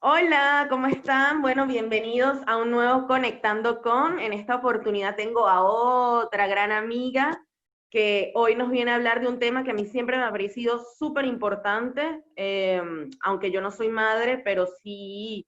Hola, ¿cómo están? Bueno, bienvenidos a un nuevo Conectando con. En esta oportunidad tengo a otra gran amiga que hoy nos viene a hablar de un tema que a mí siempre me ha parecido súper importante, aunque yo no soy madre, pero sí,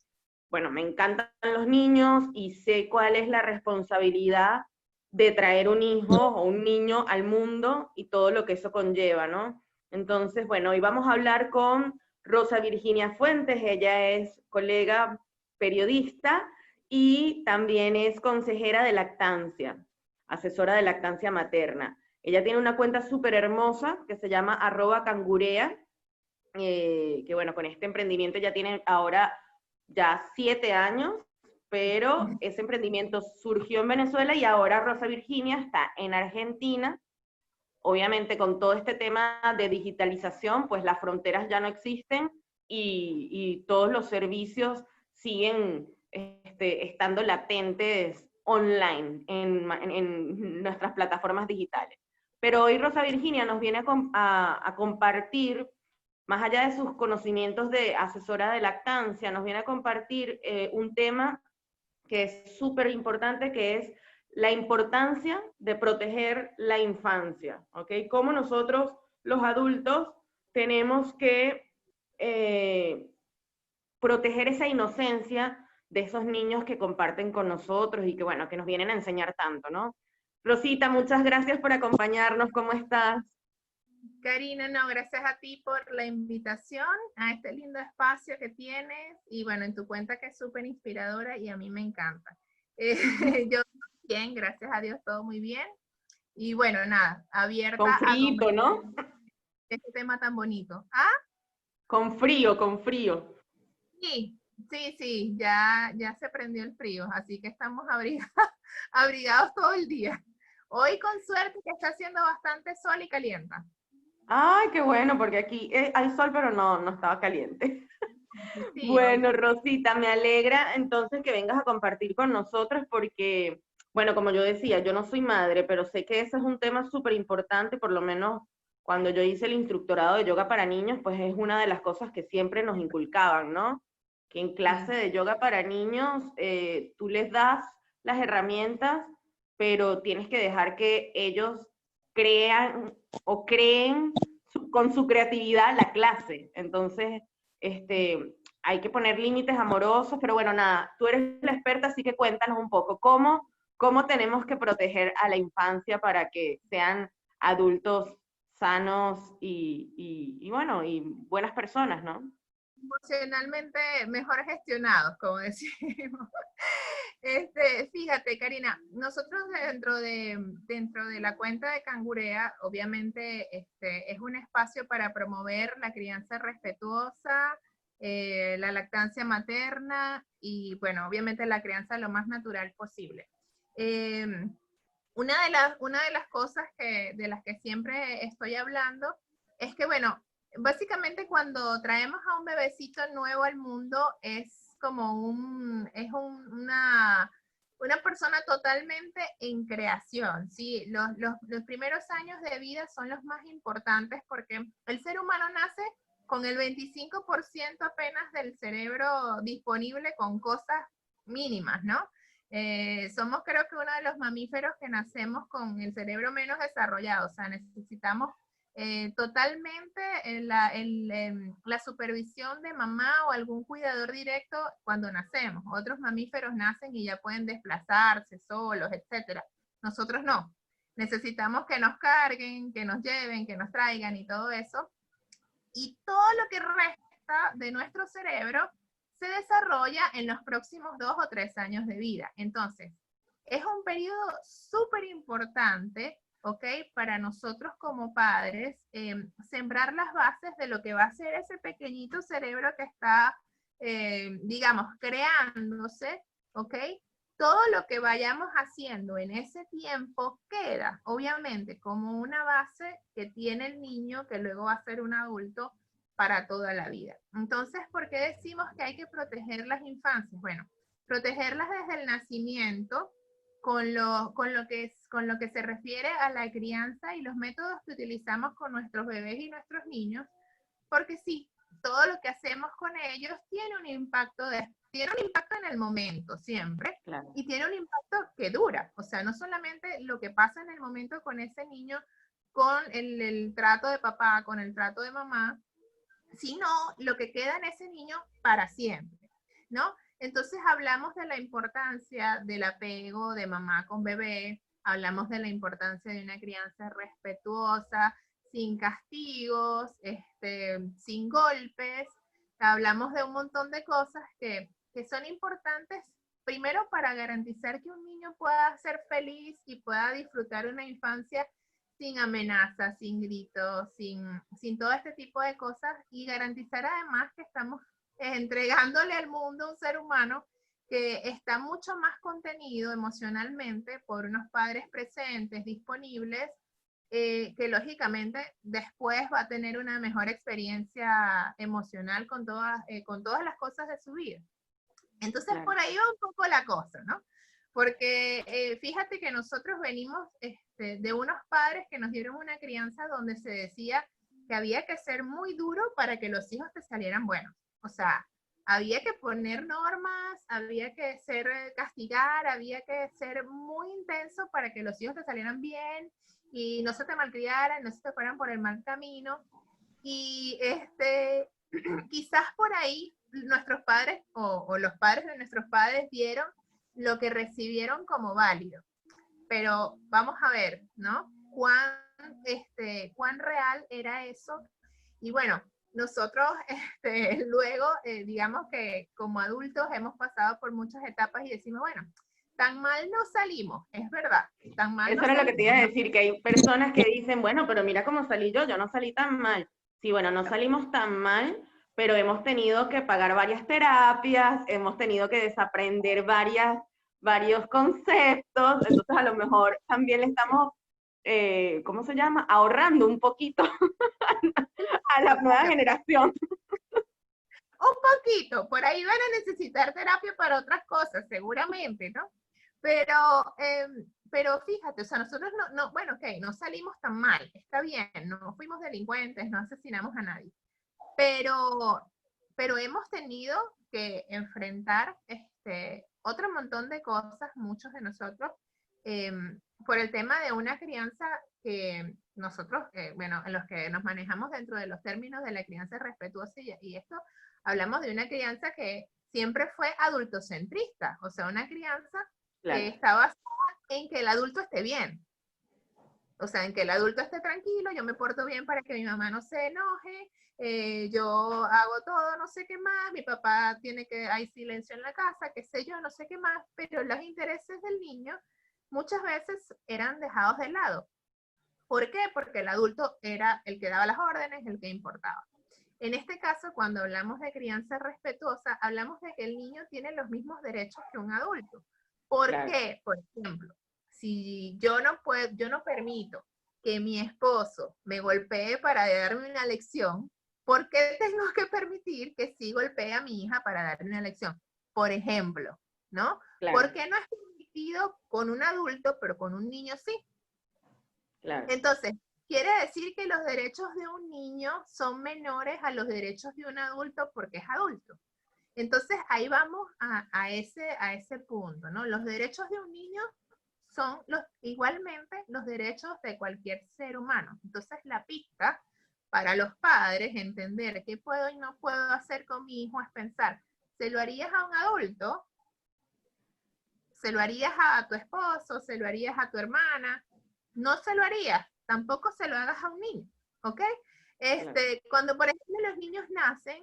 bueno, me encantan los niños y sé cuál es la responsabilidad de traer un hijo o un niño al mundo y todo lo que eso conlleva, ¿no? Entonces, bueno, hoy vamos a hablar con Rosa Virginia Fuentes. Ella es colega periodista y también es consejera de lactancia, asesora de lactancia materna. Ella tiene una cuenta súper hermosa que se llama @cangurea, que bueno, con este emprendimiento ya tiene ahora ya 7 años, pero ese emprendimiento surgió en Venezuela y ahora Rosa Virginia está en Argentina. Obviamente con todo este tema de digitalización, pues las fronteras ya no existen y todos los servicios siguen estando latentes online en nuestras plataformas digitales. Pero hoy Rosa Virginia nos viene a compartir, más allá de sus conocimientos de asesora de lactancia, nos viene a compartir un tema que es súper importante, que es la importancia de proteger la infancia, ¿ok? Cómo nosotros, los adultos, tenemos que proteger esa inocencia de esos niños que comparten con nosotros y que, bueno, que nos vienen a enseñar tanto, ¿no? Rosita, muchas gracias por acompañarnos. ¿Cómo estás? Karina, no, gracias a ti por la invitación a este lindo espacio que tienes y bueno, en tu cuenta que es súper inspiradora y a mí me encanta. Yo bien, gracias a Dios, todo muy bien. Y bueno, nada, Con abierta a frío, conversar ¿no? este tema tan bonito. Ah, Con frío, con frío. sí, sí, sí, ya se prendió el frío, así que estamos abrigados, abrigados todo el día. Hoy con suerte que está haciendo bastante sol y calienta. Ay, qué bueno, porque aquí hay sol, pero no estaba caliente. Sí, hoy Bueno, Rosita, me alegra entonces que vengas a compartir con nosotros porque, bueno, como yo decía, yo no soy madre, pero sé que ese es un tema súper importante, por lo menos cuando yo hice el instructorado de yoga para niños, pues es una de las cosas que siempre nos inculcaban, ¿no? Que en clase sí. de yoga para niños tú les das las herramientas, pero tienes que dejar que ellos crean o creen con su creatividad la clase. Entonces, hay que poner límites amorosos, pero bueno, nada, tú eres la experta, así que cuéntanos un poco cómo tenemos que proteger a la infancia para que sean adultos sanos y bueno, y buenas personas, ¿no? Emocionalmente mejor gestionados, como decimos. Fíjate, Karina, nosotros dentro de la cuenta de Cangurea, obviamente es un espacio para promover la crianza respetuosa, la lactancia materna y, bueno, obviamente la crianza lo más natural posible. Eh, una de las cosas de las que siempre estoy hablando es que, bueno, básicamente cuando traemos a un bebecito nuevo al mundo es como una persona totalmente en creación, ¿sí? Los primeros años de vida son los más importantes porque el ser humano nace con el 25% apenas del cerebro disponible con cosas mínimas, ¿no? Somos creo que uno de los mamíferos que nacemos con el cerebro menos desarrollado, o sea, necesitamos totalmente la supervisión de mamá o algún cuidador directo cuando nacemos. Otros mamíferos nacen y ya pueden desplazarse solos, etcétera. Nosotros no. Necesitamos que nos carguen, que nos lleven, que nos traigan y todo eso. Y todo lo que resta de nuestro cerebro se desarrolla en los próximos 2 o 3 años de vida. Entonces, es un periodo súper importante, ¿ok? Para nosotros como padres, sembrar las bases de lo que va a ser ese pequeñito cerebro que está, digamos, creándose, ¿ok? Todo lo que vayamos haciendo en ese tiempo queda, obviamente, como una base que tiene el niño que luego va a ser un adulto para toda la vida. Entonces, ¿por qué decimos que hay que proteger las infancias? Bueno, protegerlas desde el nacimiento con lo que se refiere a la crianza y los métodos que utilizamos con nuestros bebés y nuestros niños, porque sí, todo lo que hacemos con ellos tiene un impacto en el momento siempre, Claro. y tiene un impacto que dura. O sea, no solamente lo que pasa en el momento con ese niño, con el trato de papá, con el trato de mamá, sino lo que queda en ese niño para siempre, ¿no? Entonces hablamos de la importancia del apego de mamá con bebé, hablamos de la importancia de una crianza respetuosa, sin castigos, sin golpes, hablamos de un montón de cosas que son importantes, primero para garantizar que un niño pueda ser feliz y pueda disfrutar una infancia sin amenazas, sin gritos, sin todo este tipo de cosas, y garantizar además que estamos entregándole al mundo un ser humano que está mucho más contenido emocionalmente por unos padres presentes, disponibles, que lógicamente después va a tener una mejor experiencia emocional con todas las cosas de su vida. Entonces, Claro. por ahí va un poco la cosa, ¿no? Porque fíjate que nosotros venimos de unos padres que nos dieron una crianza donde se decía que había que ser muy duro para que los hijos te salieran buenos. O sea, había que poner normas, había que castigar, había que ser muy intenso para que los hijos te salieran bien y no se te malcriaran, no se te fueran por el mal camino. Y quizás por ahí nuestros padres o los padres de nuestros padres dieron lo que recibieron como válido. Pero vamos a ver, ¿no? ¿Cuán real era eso? Y bueno, nosotros luego, digamos que como adultos hemos pasado por muchas etapas y decimos, bueno, tan mal no salimos, es verdad, tan mal Eso no era lo que te iba salimos, a ¿no? decir, que hay personas que dicen, bueno, pero mira cómo salí yo no salí tan mal. Sí, bueno, no salimos tan mal, pero hemos tenido que pagar varias terapias, hemos tenido que desaprender varios conceptos, entonces a lo mejor también le estamos, ¿cómo se llama? Ahorrando un poquito a la nueva generación. Un poquito, por ahí van a necesitar terapia para otras cosas, seguramente, ¿no? Pero fíjate, o sea, nosotros bueno, ok, no salimos tan mal, está bien, no fuimos delincuentes, no asesinamos a nadie, pero, pero hemos tenido que enfrentar otro montón de cosas, muchos de nosotros, eh, por el tema de una crianza que nosotros, bueno, en los que nos manejamos dentro de los términos de la crianza respetuosa y esto, hablamos de una crianza que siempre fue adultocentrista, o sea, una crianza que Claro. está basada en que el adulto esté bien. O sea, en que el adulto esté tranquilo, yo me porto bien para que mi mamá no se enoje, yo hago todo, no sé qué más, mi papá hay silencio en la casa, qué sé yo, no sé qué más, pero los intereses del niño muchas veces eran dejados de lado. ¿Por qué? Porque el adulto era el que daba las órdenes, el que importaba. En este caso, cuando hablamos de crianza respetuosa, hablamos de que el niño tiene los mismos derechos que un adulto. ¿Por Claro. qué? Por ejemplo, si yo no permito que mi esposo me golpee para darme una lección, ¿por qué tengo que permitir que sí golpee a mi hija para darme una lección? Por ejemplo, ¿no? Claro. ¿Por qué no es permitido con un adulto, pero con un niño sí? Claro. Entonces, quiere decir que los derechos de un niño son menores a los derechos de un adulto porque es adulto. Entonces, ahí vamos a ese punto, ¿no? Los derechos de un niño son igualmente los derechos de cualquier ser humano. Entonces, la pista para los padres entender qué puedo y no puedo hacer con mi hijo es pensar, ¿se lo harías a un adulto? ¿Se lo harías a tu esposo? ¿Se lo harías a tu hermana? No se lo harías, tampoco se lo hagas a un niño, ¿ok? Claro. Cuando, por ejemplo, los niños nacen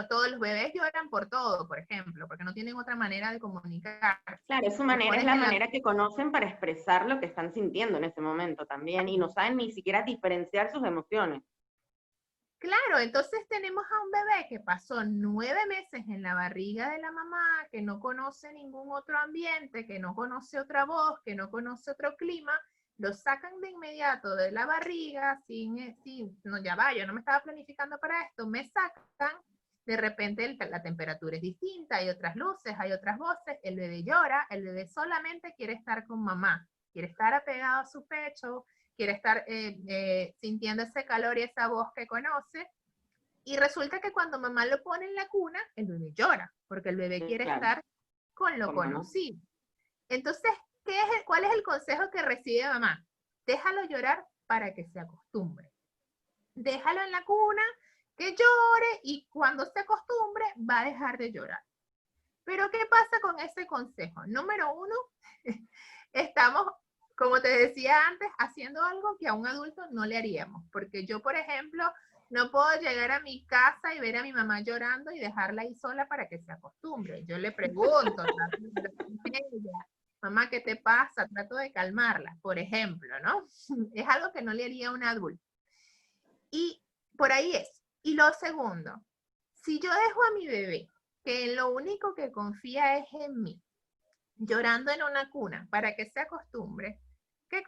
todos los bebés lloran por todo, por ejemplo, porque no tienen otra manera de comunicarse. Claro, es su Se manera, es supone la que manera que conocen para expresar lo que están sintiendo en ese momento también, y no saben ni siquiera diferenciar sus emociones. Claro, entonces tenemos a un bebé que pasó 9 meses en la barriga de la mamá, que no conoce ningún otro ambiente, que no conoce otra voz, que no conoce otro clima, lo sacan de inmediato de la barriga, no, ya va, yo no me estaba planificando para esto, me sacan, de repente la temperatura es distinta, hay otras luces, hay otras voces, el bebé llora, el bebé solamente quiere estar con mamá, quiere estar apegado a su pecho, quiere estar sintiendo ese calor y esa voz que conoce. Y resulta que cuando mamá lo pone en la cuna, el bebé llora, porque el bebé quiere estar con lo conocido. Entonces, ¿cuál es el consejo que recibe mamá? Déjalo llorar para que se acostumbre. Déjalo en la cuna, que llore, y cuando se acostumbre va a dejar de llorar. Pero ¿qué pasa con ese consejo? Número uno, estamos, como te decía antes, haciendo algo que a un adulto no le haríamos. Porque yo, por ejemplo, no puedo llegar a mi casa y ver a mi mamá llorando y dejarla ahí sola para que se acostumbre. Yo le pregunto, mamá, ¿qué te pasa? Trato de calmarla, por ejemplo, ¿no? Es algo que no le haría a un adulto. Y por ahí es. Y lo segundo, si yo dejo a mi bebé, que lo único que confía es en mí, llorando en una cuna para que se acostumbre, ¿qué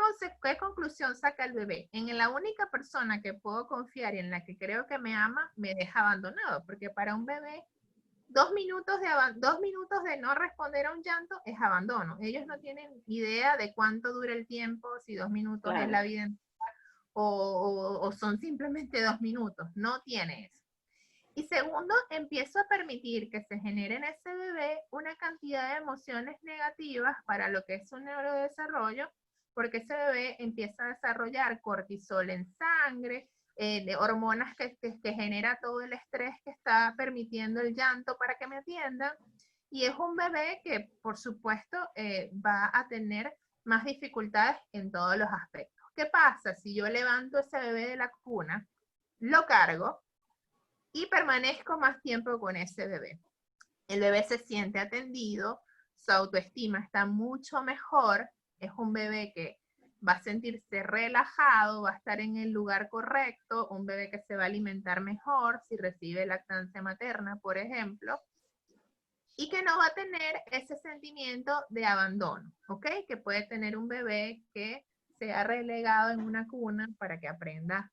conclusión saca el bebé? En la única persona que puedo confiar y en la que creo que me ama, me deja abandonado, porque para un bebé 2 minutos de no responder a un llanto es abandono. Ellos no tienen idea de cuánto dura el tiempo, si 2 minutos es la vida entera, o son simplemente 2 minutos. No tiene eso. Y segundo, empiezo a permitir que se genere en ese bebé una cantidad de emociones negativas para lo que es su neurodesarrollo, porque ese bebé empieza a desarrollar cortisol en sangre, de hormonas que genera todo el estrés que está permitiendo el llanto para que me atiendan. Y es un bebé que, por supuesto, va a tener más dificultades en todos los aspectos. ¿Qué pasa si yo levanto ese bebé de la cuna, lo cargo y permanezco más tiempo con ese bebé? El bebé se siente atendido, su autoestima está mucho mejor, es un bebé que va a sentirse relajado, va a estar en el lugar correcto, un bebé que se va a alimentar mejor si recibe lactancia materna, por ejemplo, y que no va a tener ese sentimiento de abandono, ¿ok? Que puede tener un bebé que se ha relegado en una cuna para que aprenda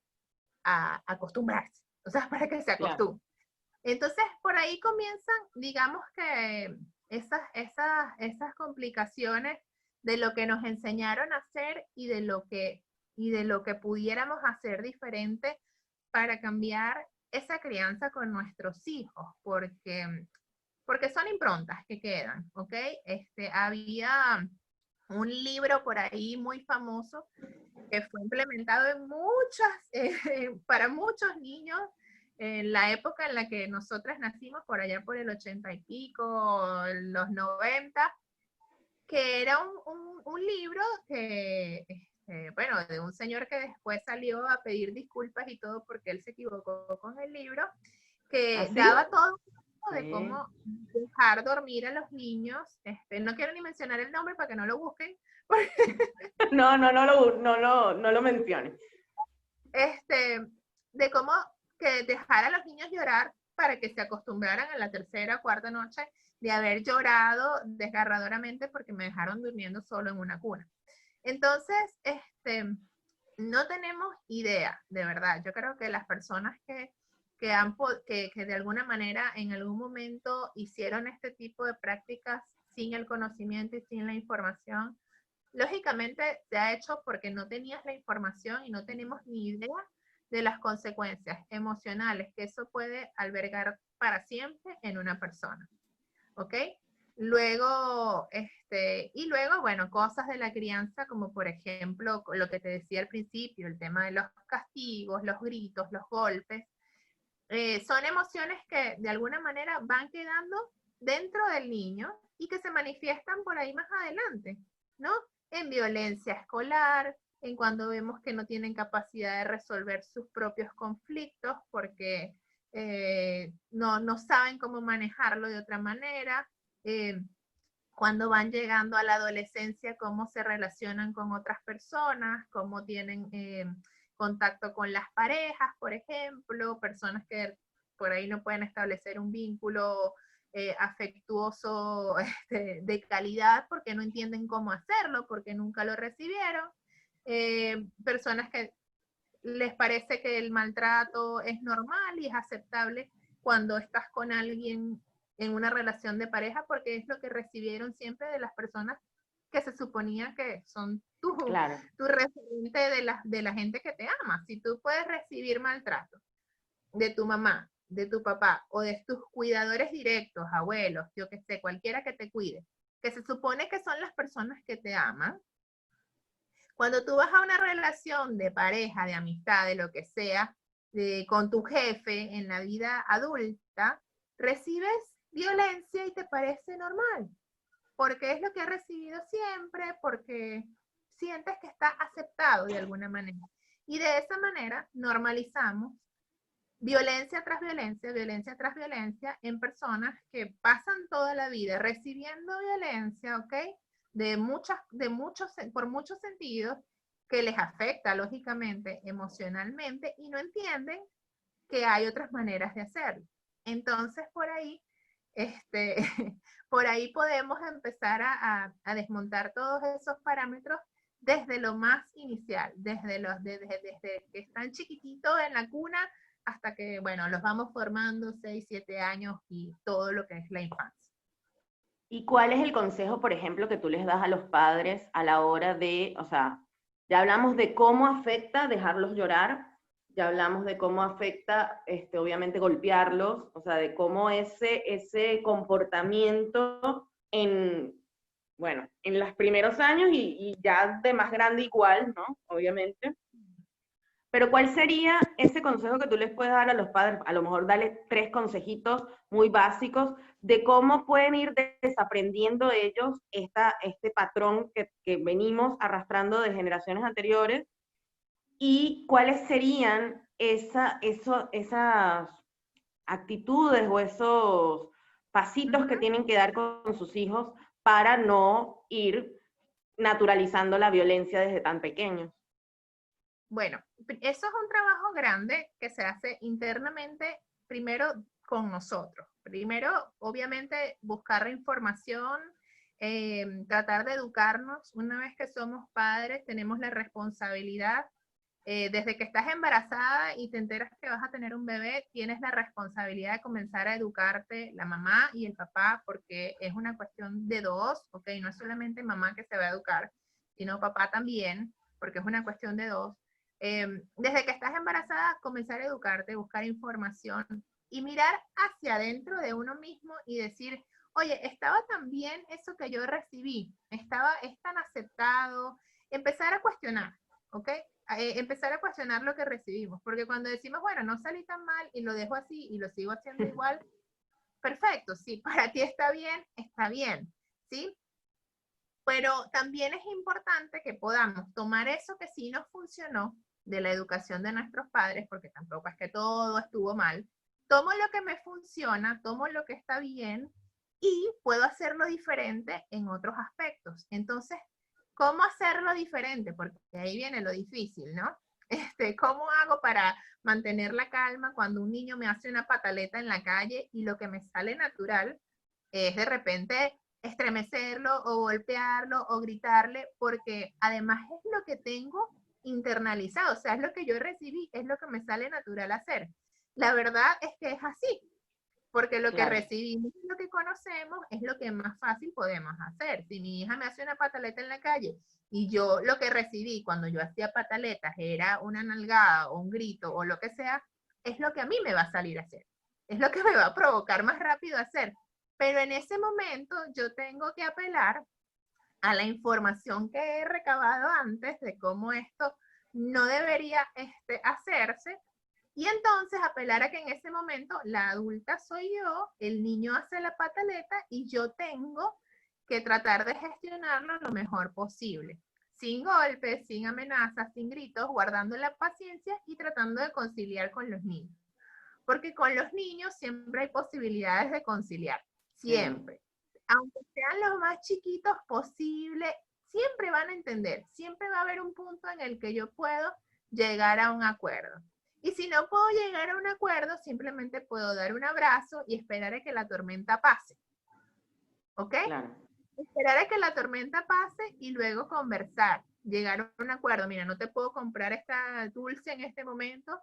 a acostumbrarse, o sea, para que se acostumbre. Claro. Entonces, por ahí comienzan, digamos que esas complicaciones de lo que nos enseñaron a hacer y de lo que pudiéramos hacer diferente para cambiar esa crianza con nuestros hijos, porque son improntas que quedan, ¿ok? Había un libro por ahí muy famoso que fue implementado para muchos niños en la época en la que nosotras nacimos, por allá por el 80 y pico, los 90, que era un libro que, bueno, de un señor que después salió a pedir disculpas y todo porque él se equivocó con el libro, que daba todo de cómo dejar dormir a los niños. No quiero ni mencionar el nombre para que no lo busquen. No lo menciones. De cómo que dejar a los niños llorar para que se acostumbraran a la tercera o cuarta noche de haber llorado desgarradoramente porque me dejaron durmiendo solo en una cuna. Entonces, no tenemos idea, de verdad. Yo creo que las personas que de alguna manera en algún momento hicieron este tipo de prácticas sin el conocimiento y sin la información, lógicamente se ha hecho porque no tenías la información y no tenemos ni idea de las consecuencias emocionales que eso puede albergar para siempre en una persona. ¿Ok? Luego, bueno, cosas de la crianza como por ejemplo lo que te decía al principio, el tema de los castigos, los gritos, los golpes, son emociones que de alguna manera van quedando dentro del niño y que se manifiestan por ahí más adelante, ¿no? En violencia escolar, en cuando vemos que no tienen capacidad de resolver sus propios conflictos porque no saben cómo manejarlo de otra manera, cuando van llegando a la adolescencia, cómo se relacionan con otras personas, cómo tienen contacto con las parejas, por ejemplo, personas que por ahí no pueden establecer un vínculo afectuoso de calidad porque no entienden cómo hacerlo, porque nunca lo recibieron, personas que les parece que el maltrato es normal y es aceptable cuando estás con alguien en una relación de pareja porque es lo que recibieron siempre de las personas que se suponía que son tu referente de la gente que te ama. Si tú puedes recibir maltrato de tu mamá, de tu papá o de tus cuidadores directos, abuelos, yo que sé, cualquiera que te cuide, que se supone que son las personas que te aman, cuando tú vas a una relación de pareja, de amistad, de lo que sea, con tu jefe en la vida adulta, recibes violencia y te parece normal, porque es lo que has recibido siempre, porque sientes que está aceptado de alguna manera. Y de esa manera normalizamos violencia tras violencia, violencia tras violencia en personas que pasan toda la vida recibiendo violencia, ¿ok? Por muchos sentidos, que les afecta lógicamente, emocionalmente, y no entienden que hay otras maneras de hacerlo. Entonces, por ahí, por ahí podemos empezar a desmontar todos esos parámetros desde lo más inicial, desde que están chiquititos en la cuna hasta que, bueno, los vamos formando 6, 7 años y todo lo que es la infancia. ¿Y cuál es el consejo, por ejemplo, que tú les das a los padres a la hora de, o sea, ya hablamos de cómo afecta dejarlos llorar, ya hablamos de cómo afecta, obviamente, golpearlos, o sea, de cómo ese comportamiento en, bueno, en los primeros años y ya de más grande igual, ¿no? Obviamente. Pero ¿cuál sería ese consejo que tú les puedes dar a los padres? A lo mejor darles 3 consejitos muy básicos de cómo pueden ir desaprendiendo ellos este patrón que venimos arrastrando de generaciones anteriores y cuáles serían esas actitudes o esos pasitos que tienen que dar con sus hijos para no ir naturalizando la violencia desde tan pequeños. Bueno, eso es un trabajo grande que se hace internamente, primero con nosotros. Primero, obviamente, buscar la información, tratar de educarnos. Una vez que somos padres, tenemos la responsabilidad, desde que estás embarazada y te enteras que vas a tener un bebé, tienes la responsabilidad de comenzar a educarte, la mamá y el papá, porque es una cuestión de dos, ¿ok? No es solamente mamá que se va a educar, sino papá también, porque es una cuestión de dos. Desde que estás embarazada, comenzar a educarte, buscar información y mirar hacia adentro de uno mismo y decir, oye, estaba tan bien eso que yo recibí, es tan aceptado, empezar a cuestionar, ¿ok? Empezar a cuestionar lo que recibimos, porque cuando decimos, bueno, no salí tan mal y lo dejo así y lo sigo haciendo igual, perfecto, sí, para ti está bien, ¿sí? Pero también es importante que podamos tomar eso que sí nos funcionó de la educación de nuestros padres, porque tampoco es que todo estuvo mal, tomo lo que me funciona, tomo lo que está bien y puedo hacerlo diferente en otros aspectos. Entonces, ¿cómo hacerlo diferente? Porque ahí viene lo difícil, ¿no? ¿Cómo hago para mantener la calma cuando un niño me hace una pataleta en la calle y lo que me sale natural es de repente estremecerlo o golpearlo o gritarle, porque además es lo que tengo internalizado, o sea, es lo que yo recibí, es lo que me sale natural hacer. La verdad es que es así, porque lo que recibimos, lo que conocemos, es lo que más fácil podemos hacer. Si mi hija me hace una pataleta en la calle y yo lo que recibí cuando yo hacía pataletas era una nalgada o un grito o lo que sea, es lo que a mí me va a salir a hacer. Es lo que me va a provocar más rápido a hacer. Pero en ese momento yo tengo que apelar a la información que he recabado antes de cómo esto no debería hacerse, y entonces apelar a que en ese momento la adulta soy yo, el niño hace la pataleta y yo tengo que tratar de gestionarlo lo mejor posible, sin golpes, sin amenazas, sin gritos, guardando la paciencia y tratando de conciliar con los niños. Porque con los niños siempre hay posibilidades de conciliar, siempre. Aunque sean los más chiquitos posible, siempre van a entender, siempre va a haber un punto en el que yo puedo llegar a un acuerdo. Y si no puedo llegar a un acuerdo, simplemente puedo dar un abrazo y esperar a que la tormenta pase. ¿Ok? Claro. Esperar a que la tormenta pase y luego conversar, llegar a un acuerdo. Mira, no te puedo comprar esta dulce en este momento,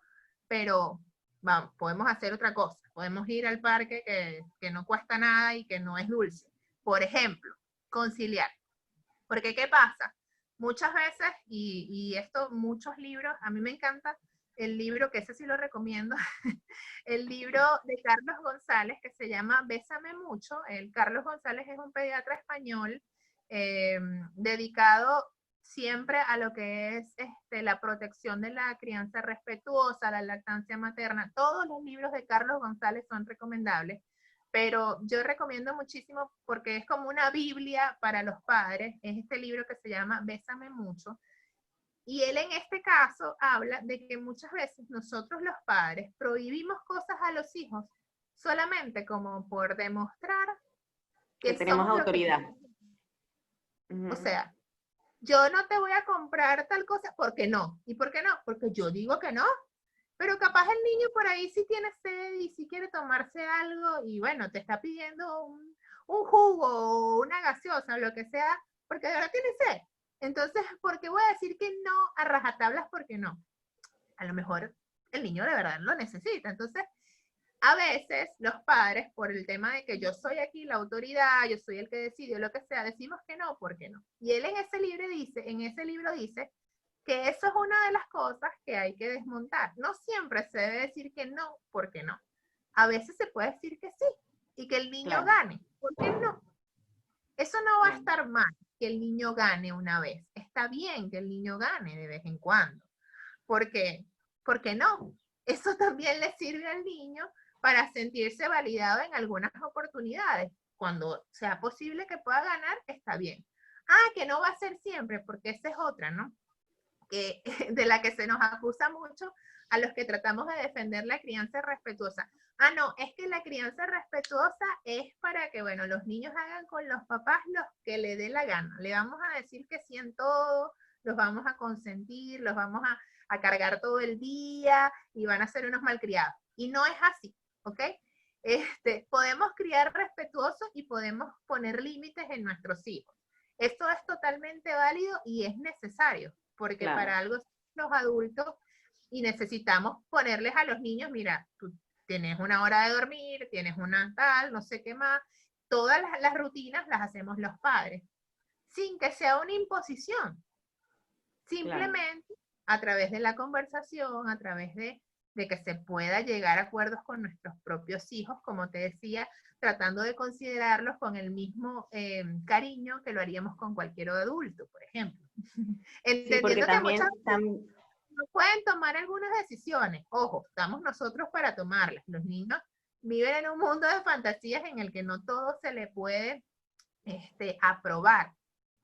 pero vamos, podemos hacer otra cosa. Podemos ir al parque que no cuesta nada y que no es dulce. Por ejemplo, conciliar. Porque ¿qué pasa? Muchas veces, y esto, muchos libros, a mí me encanta el libro, que ese sí lo recomiendo, el libro de Carlos González, que se llama Bésame Mucho. El Carlos González es un pediatra español dedicado siempre a lo que es la protección de la crianza respetuosa, la lactancia materna. Todos los libros de Carlos González son recomendables, pero yo recomiendo muchísimo porque es como una Biblia para los padres. Es este libro que se llama Bésame Mucho. Y él en este caso habla de que muchas veces nosotros los padres prohibimos cosas a los hijos solamente como por demostrar Que que tenemos somos lo que... autoridad. O sea, yo no te voy a comprar tal cosa porque no. ¿Y por qué no? Porque yo digo que no. Pero capaz el niño por ahí sí tiene sed y sí quiere tomarse algo y bueno, te está pidiendo un jugo o una gaseosa o lo que sea, porque de verdad tiene sed. Entonces, ¿por qué voy a decir que no a rajatablas? Porque no. A lo mejor el niño de verdad lo necesita. Entonces, a veces los padres, por el tema de que yo soy aquí la autoridad, yo soy el que decide, lo que sea, decimos que no, ¿por qué no? Y él en ese libro dice que eso es una de las cosas que hay que desmontar. No siempre se debe decir que no, ¿por qué no? A veces se puede decir que sí y que el niño Claro. gane, ¿por qué no? Eso no va a estar mal que el niño gane una vez. Está bien que el niño gane de vez en cuando. ¿Por qué? Porque no. Eso también le sirve al niño para sentirse validado en algunas oportunidades. Cuando sea posible que pueda ganar, está bien. Ah, que no va a ser siempre, porque esa es otra, ¿no? Que, de la que se nos acusa mucho a los que tratamos de defender la crianza respetuosa. Ah, no, es que la crianza respetuosa es para que, bueno, los niños hagan con los papás lo que le dé la gana. Le vamos a decir que sí en todo, los vamos a consentir, los vamos a cargar todo el día y van a ser unos malcriados. Y no es así, ¿ok? Podemos criar respetuosos y podemos poner límites en nuestros hijos. Esto es totalmente válido y es necesario, porque Claro. para algo los adultos y necesitamos ponerles a los niños, mira, tú tienes una hora de dormir, tienes una tal, no sé qué más, todas las rutinas las hacemos los padres, sin que sea una imposición, simplemente claro, a través de la conversación, a través de que se pueda llegar a acuerdos con nuestros propios hijos, como te decía, tratando de considerarlos con el mismo cariño que lo haríamos con cualquier adulto, por ejemplo. Sí, porque Entendiendo que muchas veces no pueden tomar algunas decisiones. Ojo, estamos nosotros para tomarlas. Los niños viven en un mundo de fantasías en el que no todo se le puede aprobar,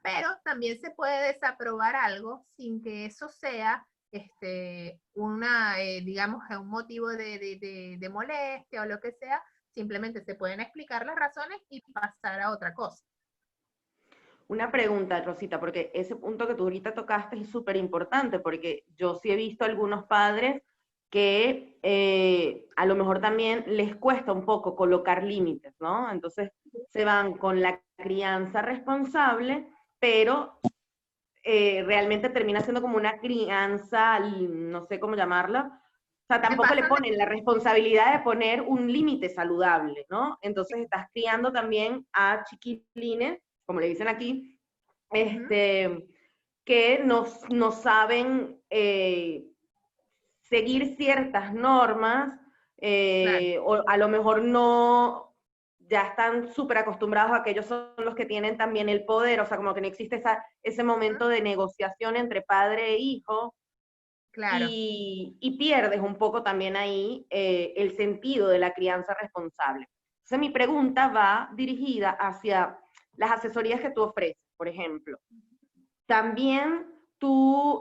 pero también se puede desaprobar algo sin que eso sea digamos, un motivo de molestia o lo que sea. Simplemente se pueden explicar las razones y pasar a otra cosa. Una pregunta, Rosita, porque ese punto que tú ahorita tocaste es súper importante, porque yo sí he visto algunos padres que a lo mejor también les cuesta un poco colocar límites, ¿no? Entonces se van con la crianza responsable, pero realmente termina siendo como una crianza, no sé cómo llamarla, o sea, tampoco le ponen la responsabilidad de poner un límite saludable, ¿no? Entonces estás criando también a chiquilines, como le dicen aquí, que no saben seguir ciertas normas, o a lo mejor no, ya están súper acostumbrados a que ellos son los que tienen también el poder, o sea, como que no existe ese momento de negociación entre padre e hijo, claro. y pierdes un poco también ahí el sentido de la crianza responsable. Entonces mi pregunta va dirigida hacia las asesorías que tú ofreces, por ejemplo. También tú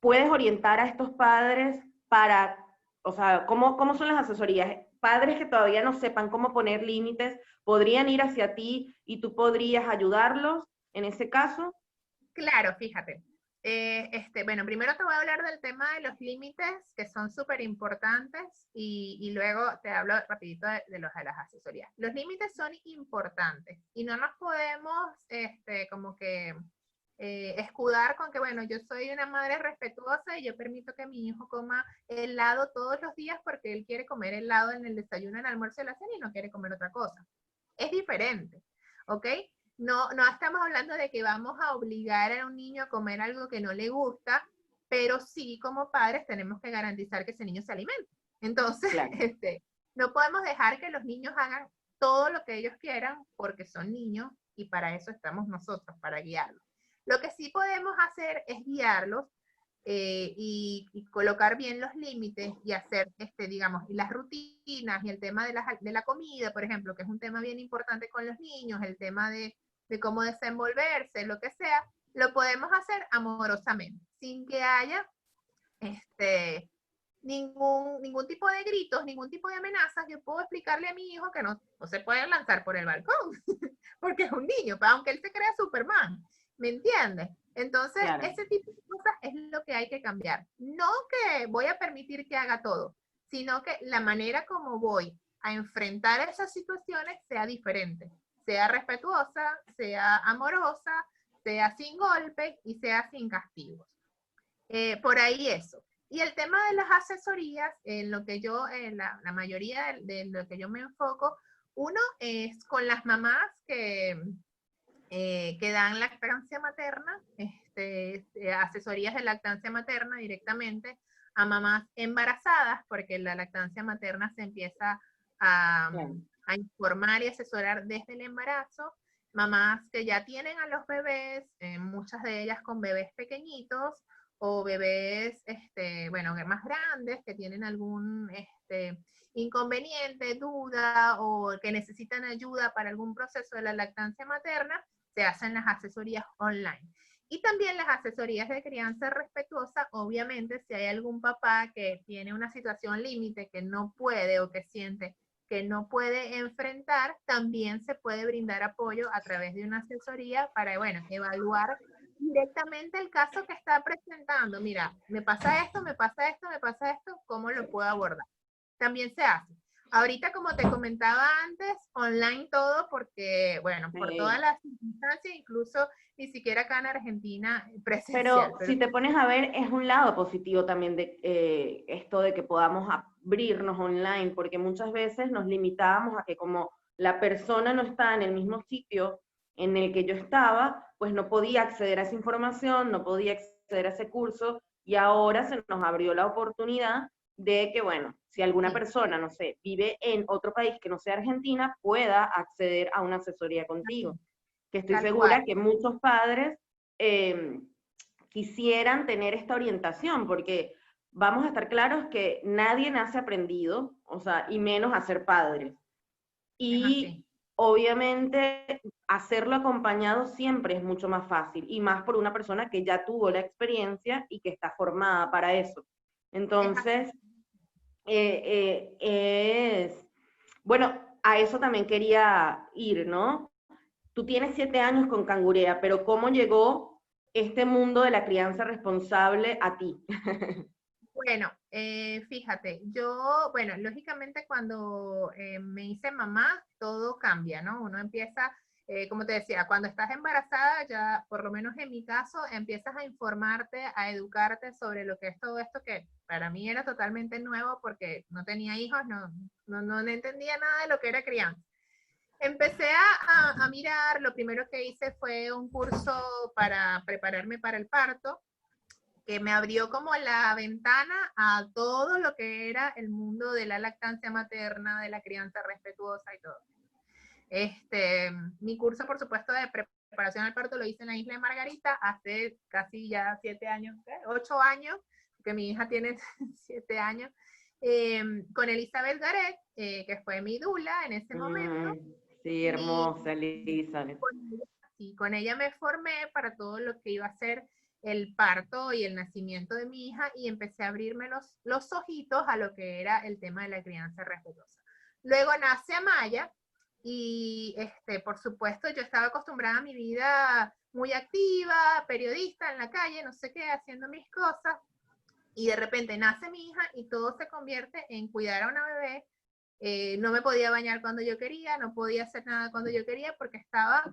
puedes orientar a estos padres para, o sea, ¿cómo son las asesorías? Padres que todavía no sepan cómo poner límites, ¿podrían ir hacia ti y tú podrías ayudarlos en ese caso? Claro, fíjate. Bueno, primero te voy a hablar del tema de los límites, que son súper importantes, y luego te hablo rapidito de las asesorías. Los límites son importantes y no nos podemos como que escudar con que, bueno, yo soy una madre respetuosa y yo permito que mi hijo coma helado todos los días porque él quiere comer helado en el desayuno, en el almuerzo y en la cena y no quiere comer otra cosa. Es diferente, ¿ok? no estamos hablando de que vamos a obligar a un niño a comer algo que no le gusta, pero sí como padres tenemos que garantizar que ese niño se alimente. Entonces, Claro. no podemos dejar que los niños hagan todo lo que ellos quieran porque son niños y para eso estamos nosotros, para guiarlos. Lo que sí podemos hacer es guiarlos y colocar bien los límites y hacer, digamos, las rutinas y el tema de la comida, por ejemplo, que es un tema bien importante con los niños, el tema de cómo desenvolverse, lo que sea, lo podemos hacer amorosamente, sin que haya ningún tipo de gritos, ningún tipo de amenazas. Yo puedo explicarle a mi hijo que no se puede lanzar por el balcón, porque es un niño, aunque él se crea Superman, ¿me entiendes? Entonces, Claro. ese tipo de cosas es lo que hay que cambiar. No que voy a permitir que haga todo, sino que la manera como voy a enfrentar esas situaciones sea diferente, sea respetuosa, sea amorosa, sea sin golpes y sea sin castigos. Por ahí eso. Y el tema de las asesorías, en lo que yo, la mayoría de lo que yo me enfoco, uno es con las mamás que dan lactancia materna, asesorías de lactancia materna directamente a mamás embarazadas, porque la lactancia materna se empieza Claro. a informar y asesorar desde el embarazo. Mamás que ya tienen a los bebés, muchas de ellas con bebés pequeñitos, o bebés, bueno, más grandes, que tienen algún inconveniente, duda, o que necesitan ayuda para algún proceso de la lactancia materna, se hacen las asesorías online. Y también las asesorías de crianza respetuosa, obviamente, si hay algún papá que tiene una situación límite que no puede o que siente que no puede enfrentar, también se puede brindar apoyo a través de una asesoría para, bueno, evaluar directamente el caso que está presentando. Mira, me pasa esto, me pasa esto, me pasa esto, ¿cómo lo puedo abordar? También se hace. Ahorita, como te comentaba antes, online todo porque, bueno, por todas las circunstancias, incluso ni siquiera acá en Argentina presencial. Pero Pero si te pones a ver, es un lado positivo también de esto de que podamos abrirnos online, porque muchas veces nos limitábamos a que como la persona no está en el mismo sitio en el que yo estaba, pues no podía acceder a esa información, no podía acceder a ese curso, y ahora se nos abrió la oportunidad de que, bueno, si alguna sí, persona, no sé, vive en otro país que no sea Argentina, pueda acceder a una asesoría contigo. Que estoy tal cual. segura que muchos padres eh, quisieran tener esta orientación, porque vamos a estar claros que nadie nace aprendido, o sea, y menos a ser padres. Es así. Y obviamente hacerlo acompañado siempre es mucho más fácil, y más por una persona que ya tuvo la experiencia y que está formada para eso. Es así. Entonces, bueno, a eso también quería ir, ¿no? Tú tienes 7 años con Cangurea, pero ¿cómo llegó este mundo de la crianza responsable a ti? Bueno, fíjate, yo, bueno, lógicamente cuando me hice mamá, todo cambia, ¿no? Uno empieza, como te decía, cuando estás embarazada, ya, por lo menos en mi caso, empiezas a informarte, a educarte sobre lo que es todo esto que para mí era totalmente nuevo porque no tenía hijos, no entendía nada de lo que era crianza. Empecé a mirar, lo primero que hice fue un curso para prepararme para el parto, que me abrió como la ventana a todo lo que era el mundo de la lactancia materna, de la crianza respetuosa y todo. Mi curso, por supuesto, de preparación al parto lo hice en la isla de Margarita hace casi ya 7 años, 8 años, que mi hija tiene 7 años, con Elizabeth Garet, que fue mi dula en ese momento. Sí, Y hermosa, Elizabeth. con ella me formé para todo lo que iba a ser el parto y el nacimiento de mi hija y empecé a abrirme los ojitos a lo que era el tema de la crianza respetuosa. Luego nace Amaya y por supuesto yo estaba acostumbrada a mi vida muy activa, periodista en la calle, no sé qué, haciendo mis cosas y de repente nace mi hija y todo se convierte en cuidar a una bebé. No me podía bañar cuando yo quería, no podía hacer nada cuando yo quería porque estaba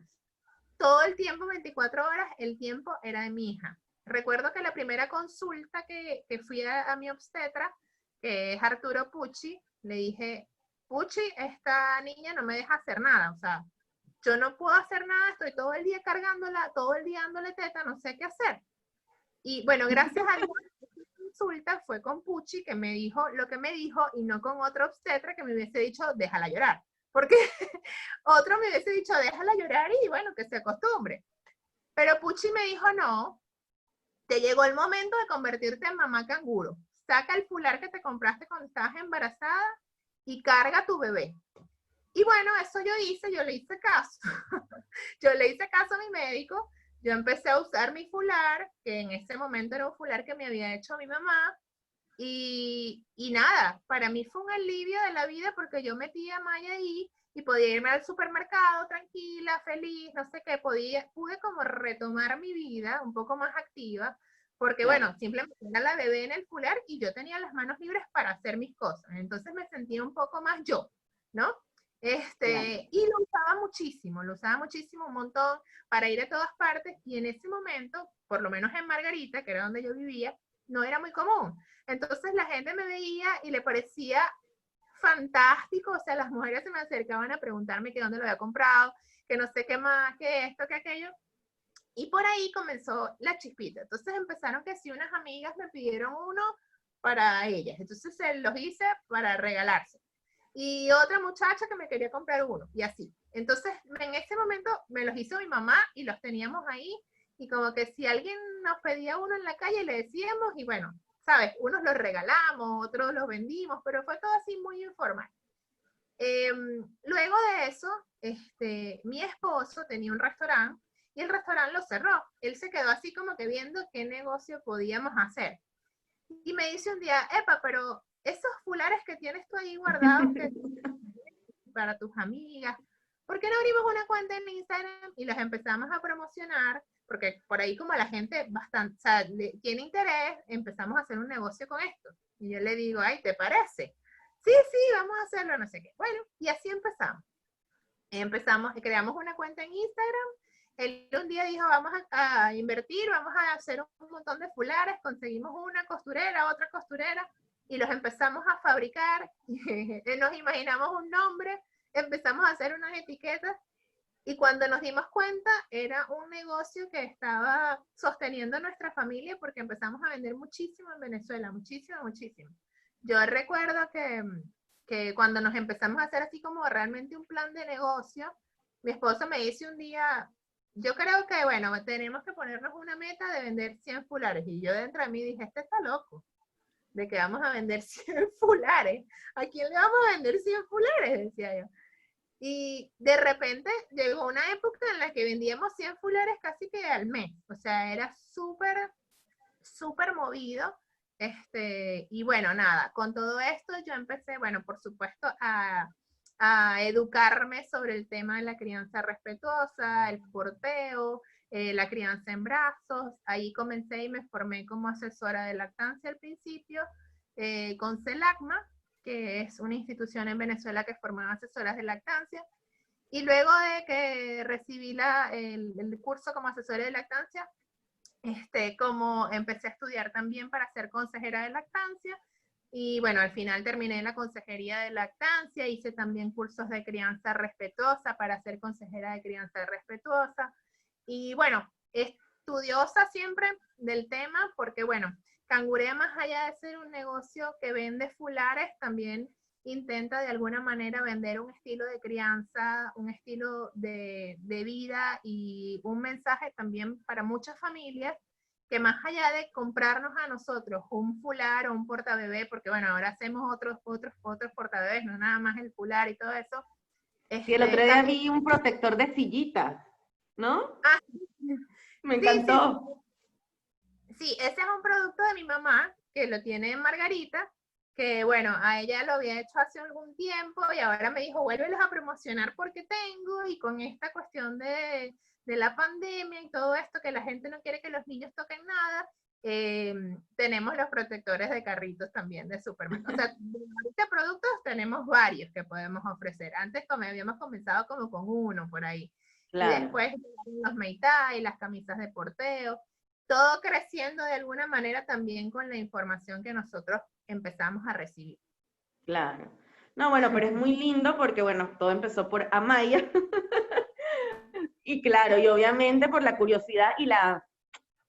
todo el tiempo, 24 horas, el tiempo era de mi hija. Recuerdo que la primera consulta que fui a mi obstetra, que es Arturo Pucci, le dije, Pucci, esta niña no me deja hacer nada, o sea, yo no puedo hacer nada, estoy todo el día cargándola, todo el día dándole teta, no sé qué hacer. Y bueno, gracias a Dios, esta consulta fue con Puchi, que me dijo lo que me dijo, y no con otro obstetra que me hubiese dicho, déjala llorar. Porque otro me hubiese dicho, déjala llorar y bueno, que se acostumbre. Pero Puchi me dijo, no, te llegó el momento de convertirte en mamá canguro. Saca el fular que te compraste cuando estabas embarazada y carga a tu bebé. Y bueno, eso yo hice, yo le hice caso. Yo le hice caso a mi médico, yo empecé a usar mi fular, que en ese momento era un fular que me había hecho mi mamá, y nada, para mí fue un alivio de la vida porque yo metía a Maya ahí y podía irme al supermercado tranquila, feliz, no sé qué, pude como retomar mi vida un poco más activa, porque Claro. bueno, simplemente era la bebé en el fular y yo tenía las manos libres para hacer mis cosas, entonces me sentía un poco más yo, ¿no? Claro. Y lo usaba muchísimo, un montón, para ir a todas partes, y en ese momento, por lo menos en Margarita, que era donde yo vivía, no era muy común. Entonces la gente me veía y le parecía fantástico, o sea, las mujeres se me acercaban a preguntarme que dónde lo había comprado, que no sé qué más, que esto, que aquello, y por ahí comenzó la chispita. Entonces empezaron que si unas amigas me pidieron uno para ellas, entonces se los hice para regalarse. Y otra muchacha que me quería comprar uno, y así. Entonces, en ese momento me los hizo mi mamá y los teníamos ahí, y como que si alguien nos pedía uno en la calle, le decíamos, y bueno, ¿sabes? Unos los regalamos, otros los vendimos, pero fue todo así muy informal. Luego de eso, mi esposo tenía un restaurante y el restaurante lo cerró. Él se quedó así como que viendo qué negocio podíamos hacer. Y me dice un día, epa, pero esos fulares que tienes tú ahí guardados que para tus amigas, ¿por qué no abrimos una cuenta en Instagram y las empezamos a promocionar? Porque por ahí como la gente bastante, o sea, tiene interés, empezamos a hacer un negocio con esto. Y yo le digo, ay, ¿te parece? Sí, sí, vamos a hacerlo, no sé qué. Bueno, y así empezamos. Creamos una cuenta en Instagram. Él un día dijo, vamos a invertir, vamos a hacer un montón de fulares, conseguimos una costurera, otra costurera, y los empezamos a fabricar. Nos imaginamos un nombre, empezamos a hacer unas etiquetas, y cuando nos dimos cuenta, era un negocio que estaba sosteniendo a nuestra familia porque empezamos a vender muchísimo en Venezuela, muchísimo, muchísimo. Yo recuerdo que cuando nos empezamos a hacer así como realmente un plan de negocio, mi esposo me dice un día, yo creo que, bueno, tenemos que ponernos una meta de vender 100 fulares. Y yo dentro de mí dije, este está loco, de que vamos a vender 100 fulares. ¿A quién le vamos a vender 100 fulares? Decía yo. Y de repente llegó una época en la que vendíamos 100 fulares casi que al mes. O sea, era súper, súper movido. Y bueno, nada, con todo esto yo empecé, bueno, por supuesto, a educarme sobre el tema de la crianza respetuosa, el porteo, la crianza en brazos. Ahí comencé y me formé como asesora de lactancia al principio, con CELACMA, que es una institución en Venezuela que formaba asesoras de lactancia. Y luego de que recibí el curso como asesora de lactancia, como empecé a estudiar también para ser consejera de lactancia, y bueno, al final terminé en la consejería de lactancia, hice también cursos de crianza respetuosa para ser consejera de crianza respetuosa, y bueno, estudiosa siempre del tema, porque bueno, Cangurea, más allá de ser un negocio que vende fulares, también intenta de alguna manera vender un estilo de crianza, un estilo de vida y un mensaje también para muchas familias, que más allá de comprarnos a nosotros un fular o un portabebé, porque bueno, ahora hacemos otros portabebés, no nada más el fular y todo eso. Sí, el otro día También, vi un protector de sillita, ¿no? ah, Me sí, sí, encantó. sí, ese es un producto de mi mamá, que lo tiene en Margarita, que bueno, a ella lo había hecho hace algún tiempo y ahora me dijo, vuélvelos a promocionar porque tengo, y con esta cuestión de la pandemia y todo esto, que la gente no quiere que los niños toquen nada, tenemos los protectores de carritos también de supermercado. O sea, de productos tenemos varios que podemos ofrecer. Antes como habíamos comenzado como con uno por ahí. Y Claro, después los Meitai, las camisas de porteo, todo creciendo de alguna manera también con la información que nosotros empezamos a recibir. claro. No, bueno, pero es muy lindo porque, bueno, todo empezó por Amaya. Y claro, y obviamente por la curiosidad y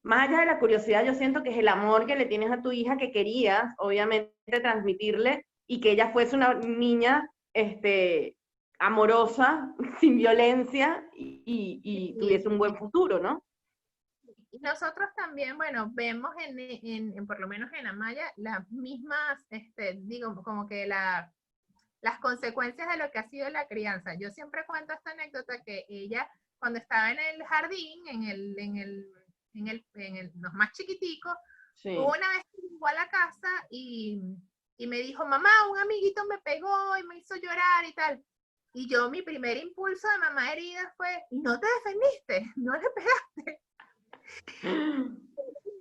más allá de la curiosidad, yo siento que es el amor que le tienes a tu hija que querías, obviamente, transmitirle y que ella fuese una niña, amorosa, sin violencia y tuviese un buen futuro, ¿no? Y nosotros también, bueno, vemos por lo menos en Amaya, las mismas, digo, como que las consecuencias de lo que ha sido la crianza. Yo siempre cuento esta anécdota que ella, cuando estaba en el jardín, los más chiquiticos, Sí. una vez que llegó a la casa y me dijo, mamá, un amiguito me pegó y me hizo llorar y tal. Y yo, mi primer impulso de mamá herida fue, ¿y no te defendiste? ¿No le pegaste?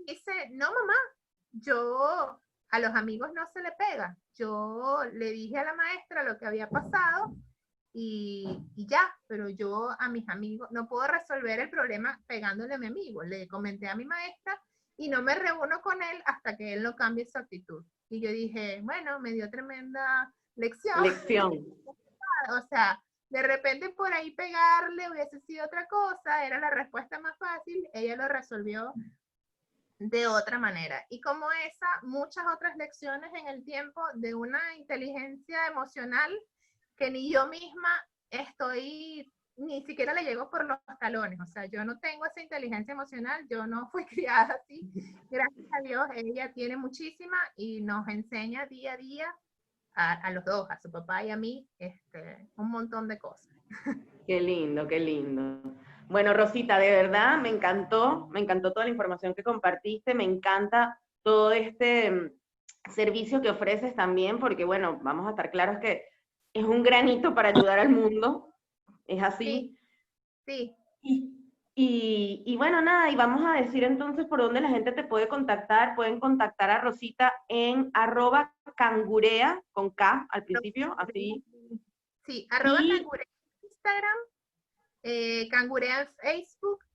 Dice, no, mamá, yo a los amigos no se le pega. Yo le dije a la maestra lo que había pasado y ya, pero yo a mis amigos no puedo resolver el problema pegándole a mi amigo. Le comenté a mi maestra y no me reúno con él hasta que él no cambie su actitud. Y yo dije, bueno, me dio tremenda lección. O sea, de repente por ahí pegarle hubiese sido otra cosa, era la respuesta más fácil, ella lo resolvió de otra manera. Y como esa, muchas otras lecciones en el tiempo de una inteligencia emocional que ni yo misma ni siquiera le llego por los talones. O sea, yo no tengo esa inteligencia emocional, yo no fui criada así. Gracias a Dios, ella tiene muchísima y nos enseña día a día a los dos, a su papá y a mí, un montón de cosas. Qué lindo, qué lindo. Bueno, Rosita, de verdad me encantó toda la información que compartiste, me encanta todo este servicio que ofreces también, porque bueno, vamos a estar claros que es un granito para ayudar al mundo, es así. Sí. Y bueno, nada, y vamos a decir entonces por dónde la gente te puede contactar. Pueden contactar a Rosita en @cangurea, con K al principio, así. Sí, @cangurea en Instagram, cangurea en Facebook.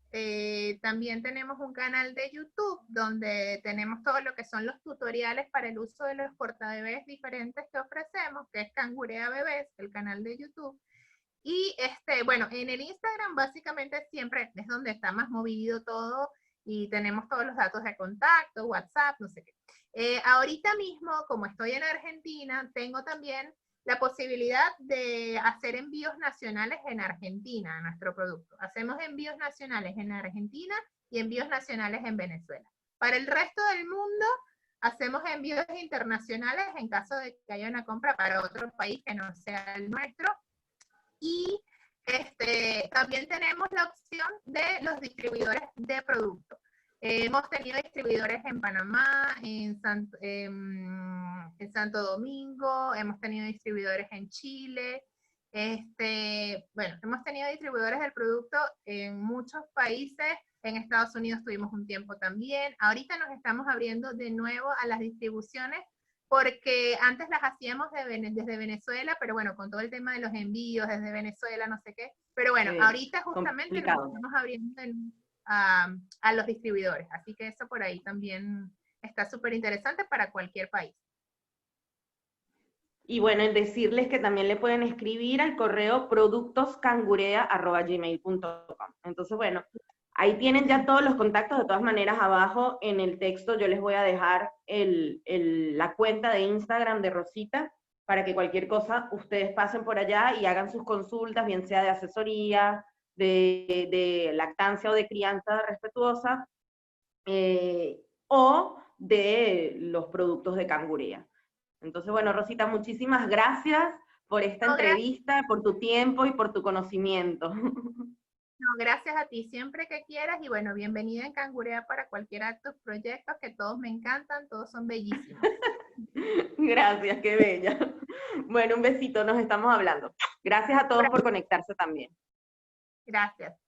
También tenemos un canal de YouTube donde tenemos todo lo que son los tutoriales para el uso de los portabebés diferentes que ofrecemos, que es Cangurea Bebés, el canal de YouTube. Y bueno, en el Instagram básicamente siempre es donde está más movido todo y tenemos todos los datos de contacto, WhatsApp, no sé qué. Ahorita mismo, como estoy en Argentina, tengo también la posibilidad de hacer envíos nacionales en Argentina a nuestro producto. Hacemos envíos nacionales en Argentina y envíos nacionales en Venezuela. Para el resto del mundo, hacemos envíos internacionales en caso de que haya una compra para otro país que no sea el nuestro. Y también tenemos la opción de los distribuidores de productos. Hemos tenido distribuidores en Panamá, en Santo Domingo, hemos tenido distribuidores en Chile. Bueno, hemos tenido distribuidores del producto en muchos países. En Estados Unidos tuvimos un tiempo también. Ahorita nos estamos abriendo de nuevo a las distribuciones porque antes las hacíamos desde Venezuela, pero bueno, con todo el tema de los envíos desde Venezuela, no sé qué. Pero bueno, ahorita justamente nos estamos abriendo a los distribuidores, así que eso por ahí también está súper interesante para cualquier país. Y bueno, en decirles que también le pueden escribir al correo productoscangurea@gmail.com. Entonces, bueno, ahí tienen ya todos los contactos. De todas maneras, abajo en el texto yo les voy a dejar la cuenta de Instagram de Rosita para que cualquier cosa ustedes pasen por allá y hagan sus consultas, bien sea de asesoría, de lactancia o de crianza respetuosa, o de los productos de Cangurea. Entonces, bueno, Rosita, muchísimas gracias por esta entrevista, por tu tiempo y por tu conocimiento. No, gracias a ti, siempre que quieras, y bueno, bienvenida en Cangurea para cualquiera de tus proyectos, que todos me encantan, todos son bellísimos. Gracias, qué bella. Bueno, un besito, nos estamos hablando. Gracias a todos por conectarse también. Gracias.